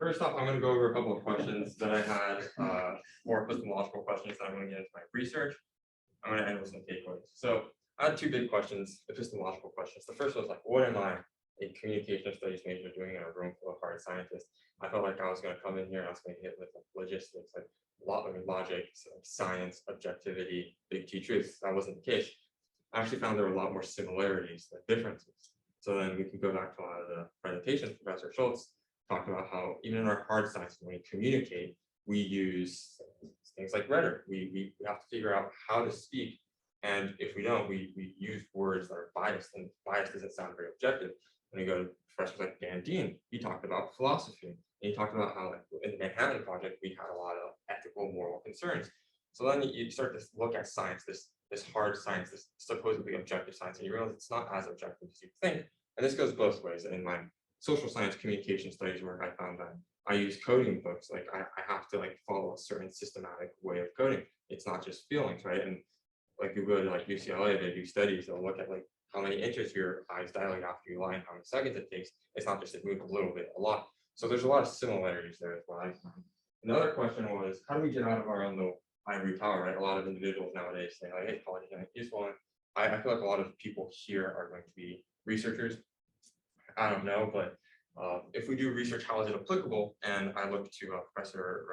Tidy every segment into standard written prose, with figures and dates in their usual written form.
first off, I'm going to go over a couple of questions that I had, more epistemological questions that I'm going to get into my research. I'm going to end with some takeaways. So I had two big questions, epistemological questions. The first was like, what am I, a communication studies major, doing in a room full of hard scientists? I felt like I was going to come in here and I was going to hit with like logistics, like logic, science, objectivity, big T truths. That wasn't the case. I actually found there were a lot more similarities than differences. So then we can go back to a lot of the presentations. Professor Schultz talked about how even in our hard sciences, when we communicate, we use things like rhetoric. We have to figure out how to speak. And if we don't, we use words that are biased, and bias doesn't sound very objective. When you go to professors like Dan Dean, he talked about philosophy. And he talked about how, like, in the Manhattan Project, we had a lot of ethical, moral concerns. So then you start to look at science, this hard science, this supposedly objective science, and you realize it's not as objective as you think. And this goes both ways. In my social science communication studies work, I found that I use coding books. Like I have to like follow a certain systematic way of coding. It's not just feelings, right? And like you go to like UCLA, they do studies. They'll look at like how many inches your eyes dilate after you lie and how many seconds it takes. It's not just it moves a little bit, a lot. So there's a lot of similarities there as well. Another question was, how do we get out of our own little ivory tower, right? A lot of individuals nowadays say like, hey, college is useful. And I feel like a lot of people here are going to be researchers. I don't know, but if we do research, how is it applicable? And I looked to Professor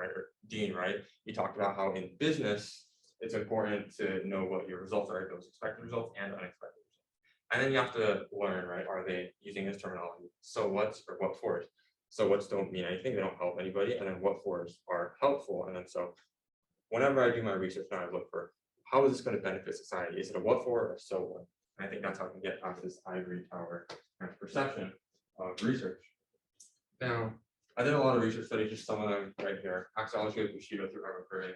Dean, right? He talked about how in business, it's important to know what your results are, those expected results and unexpected results. And then you have to learn, right? Are they using this terminology? So what's or what fors? So what's don't mean anything, they don't help anybody. And then what fors are helpful. And then so whenever I do my research now, I look for how is this going to benefit society? Is it a what for or so what? And I think that's how I can get past this ivory tower kind of perception of research. Now, I did a lot of research studies, just some of them right here. Axiology of Bushido through Iwakuri.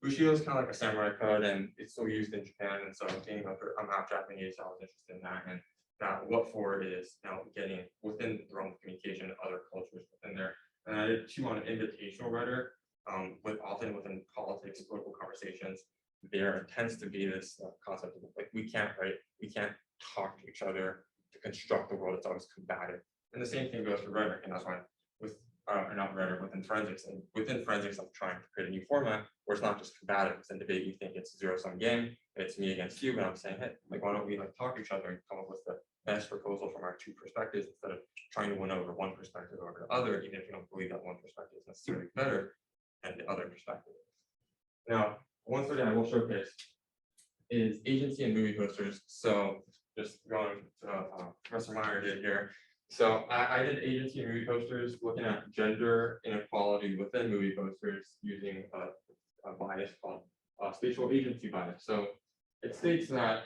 Bushido is kind of like a samurai code, and it's still used in Japan. And so I'm half Japanese, so I was interested in that. And that what for is now getting within the realm of communication, other cultures within there. And I did two on invitational rhetoric, often within politics, political conversations. There tends to be this concept of like we can't talk to each other to construct the world. It's always combative. And the same thing goes for rhetoric, and that's why with not rhetoric within forensics. And within forensics, I'm trying to create a new format where it's not just combative. It's in debate. You think it's a zero-sum game. It's me against you, but I'm saying, hey, like why don't we like talk to each other and come up with the best proposal from our two perspectives instead of trying to win over one perspective over the other, even if you don't believe that one perspective is necessarily better than the other perspective. Now, one study I will showcase is agency and movie posters. So just going to Professor Meyer did here. So I did agency and movie posters looking at gender inequality within movie posters using a bias called spatial agency bias. So it states that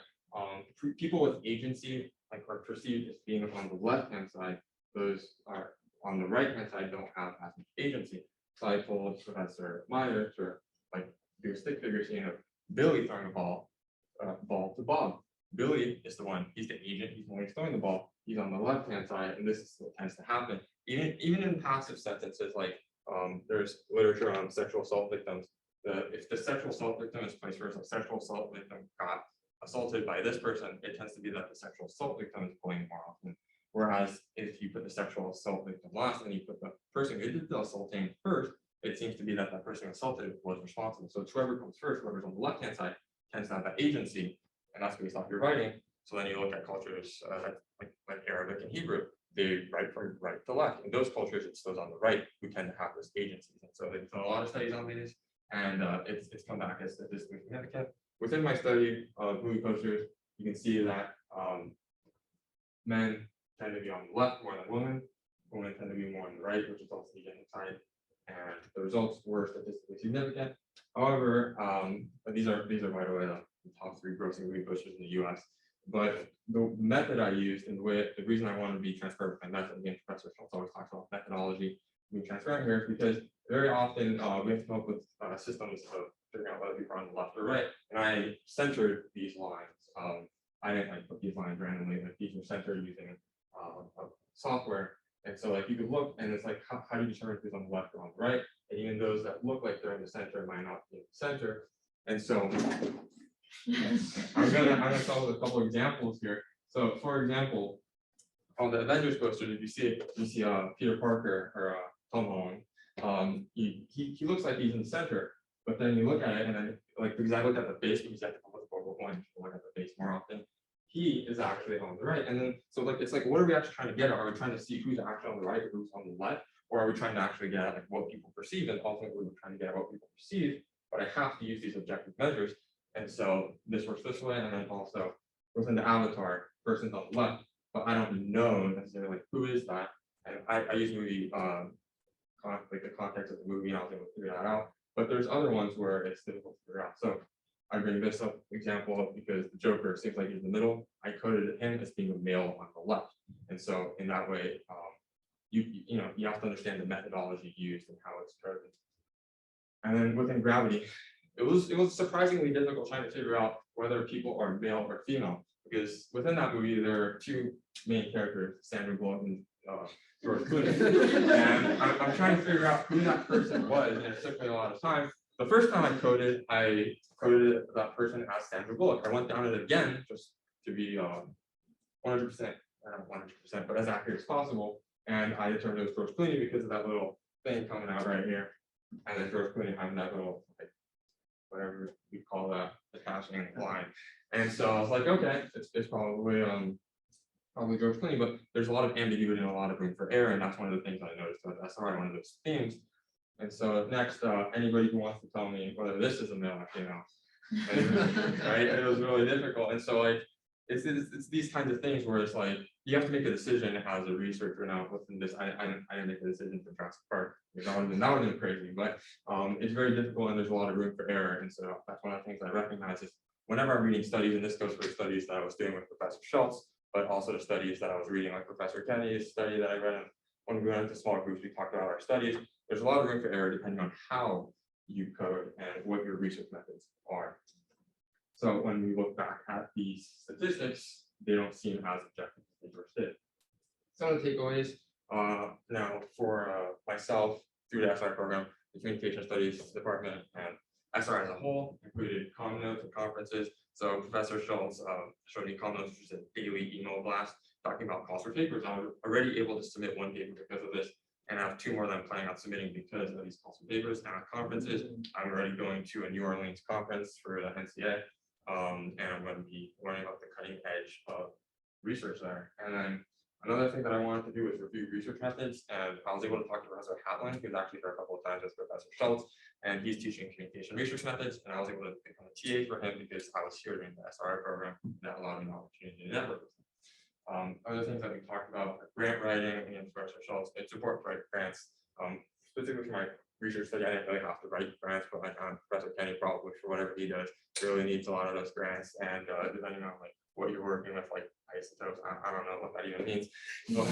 people with agency are perceived as being on the left-hand side. Those are on the right-hand side don't have as much agency. So I told Professor Meyer to do a stick figure scene of Billy throwing a ball to Bob. Billy is the one, he's the agent, he's the one who's throwing the ball, he's on the left-hand side, and this is what tends to happen. Even in passive sentences, like there's literature on sexual assault victims, if the sexual assault victim is vice versa, sexual assault victim got assaulted by this person, it tends to be that the sexual assault victim is blamed more often. Whereas if you put the sexual assault victim last and you put the person who did the assaulting first, it seems to be that person who assaulted was responsible. So it's whoever comes first, whoever's on the left-hand side, tends to have that agency. And that's based off your writing. So then you look at cultures like Arabic and Hebrew, they write from right to left. In those cultures, it's those on the right who tend to have those agencies. And so they've done a lot of studies on these, and it's come back as statistically significant. Within my study of movie posters, you can see that men tend to be on the left more than women. Women tend to be more on the right, which is also the genocide. And the results were statistically significant. However, these are by the way the top 3 grossing movie posters in the U.S. But the method I used and the reason I wanted to be transparent with my method, again, Professor Schultz always talks about methodology, being transparent here, is because very often we have to come up with systems of figuring out whether people are on the left or right. And I centered these lines. I didn't put these lines randomly, but these were centered using software. And so you could look and it's like, how do you determine who's on the left or on the right? And even those that look like they're in the center might not be in the center. And so I'm gonna come with a couple of examples here. So for example, on the Avengers poster, did you see Peter Parker or Tom Holland he looks like he's in the center, but then you look at it and then like because I look at the base because I have to come with the focal point, people look at the base more often. He is actually on the right, and then so like it's like what are we actually trying to get at? Are we trying to see who's actually on the right or who's on the left, or are we trying to actually get at like what people perceive? And ultimately we're trying to get at what people perceive, but I have to use these objective measures, and so this works this way, and then also within the avatar, person's on the left, but I don't know necessarily like who is that, and I use movie like the context of the movie, and I was able to figure that out. But there's other ones where it's difficult to figure out. So I bring this up example because the Joker seems like he's in the middle. I coded him as being a male on the left, and so in that way, you know you have to understand the methodology used and how it's coded. And then within Gravity, it was surprisingly difficult trying to figure out whether people are male or female, because within that movie there are two main characters, Sandra Bullock and George Clooney, and I'm trying to figure out who that person was, and it took me a lot of time. The first time I coded that person as Sandra Bullock. I went down it again just to be 100%, not 100%, but as accurate as possible, and I determined it was George Clooney because of that little thing coming out right here, and then George Clooney having that little like whatever we call that attaching line, and so I was like, okay, it's probably George Clooney, but there's a lot of ambiguity and a lot of room for error, and that's one of the things I noticed with SRI, one of those themes. And so next, anybody who wants to tell me whether this is a male or female, right? It was really difficult, and so like it's these kinds of things where it's like you have to make a decision as a researcher. Now within this, I didn't make a decision for Jurassic Park because that would have been crazy, but it's very difficult and there's a lot of room for error, and so that's one of the things I recognize is whenever I'm reading studies, and this goes for the studies that I was doing with Professor Schultz, but also the studies that I was reading, like Professor Kenny's study that I read. When we went into small groups, we talked about our studies. There's a lot of room for error depending on how you code and what your research methods are. So when we look back at these statistics, they don't seem as objective as they first did. Some of the takeaways now for myself through the SRI program, the Communication Studies Department, and SRI as a whole included common notes and conferences. So Professor Schultz showed me common notes, which is a daily email blast talking about calls for papers. I was already able to submit one paper because of this, and I have two more that I'm planning on submitting because of these calls for papers. And at conferences, I'm already going to a New Orleans conference for the NCA, and I'm going to be learning about the cutting edge of research there. And then another thing that I wanted to do was review research methods, and I was able to talk to Professor Hatlin, who's actually here a couple of times with Professor Schultz, and he's teaching communication research methods, and I was able to become a TA for him because I was here during the SRI program, and that allowed me an opportunity to network with him. Other things that we talked about, like grant writing and Professor Schultz, it's important to write grants. Specifically for my research study, I didn't really have to write grants, but Professor Kenny probably for whatever he does really needs a lot of those grants, and depending on like what you're working with, like isotopes, I don't know what that even means, but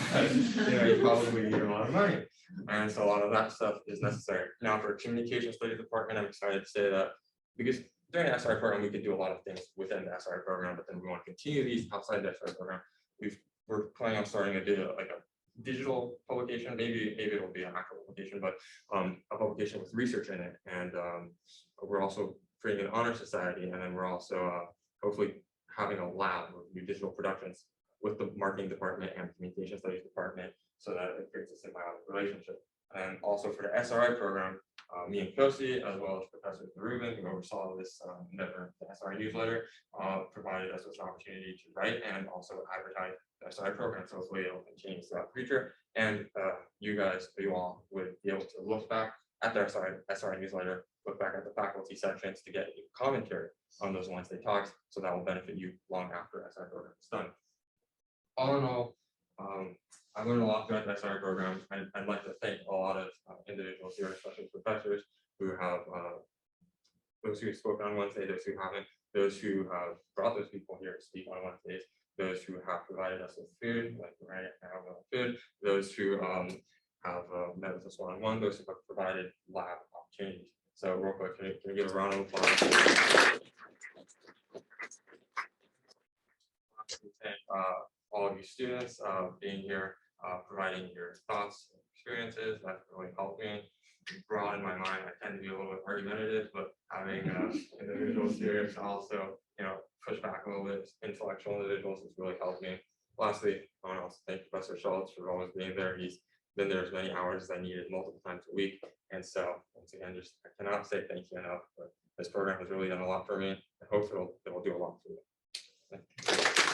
you probably need a lot of money, and so a lot of that stuff is necessary. Now for Communication Studies Department, I'm excited to say that because during the SRI program we could do a lot of things within the SRI program, but then we want to continue these outside the SRI program. We're planning on starting a digital publication, maybe it'll be an actual publication, but a publication with research in it, and we're also creating an honor society, and then we're also hopefully having a lab of new digital productions with the marketing department and communication studies department, so that it creates a symbiotic relationship. And also for the SRI program, me and Kosi, as well as Professor Rubin, who oversaw this endeavor, the SRI newsletter, provided us with an opportunity to write and also advertise the SRI program. So hopefully it'll continue throughout the future. And you all would be able to look back at the SRI newsletter, look back at the faculty sections to get commentary on those Wednesday talks. So that will benefit you long after the SRI program is done. All in all, I learned a lot throughout the SRI program. I'd like to thank a lot of individuals here, especially professors who have, those who spoke on Wednesday, those who haven't, those who have brought those people here to speak on Wednesdays, those who have provided us with food, like right now food, those who have met with us one-on-one, those who have provided lab opportunities. So real quick, can you give a round of applause? Thank all of you students being here, providing your thoughts and experiences. That really helped me broaden my mind. I tend to be a little bit argumentative, but having individuals here to also, push back a little bit, intellectual individuals has really helped me. Lastly, I want to also thank Professor Schultz for always being there. He's been there as many hours as I needed multiple times a week, and so once again, just I cannot say thank you enough. But this program has really done a lot for me. I hope it will do a lot for you. Thank you.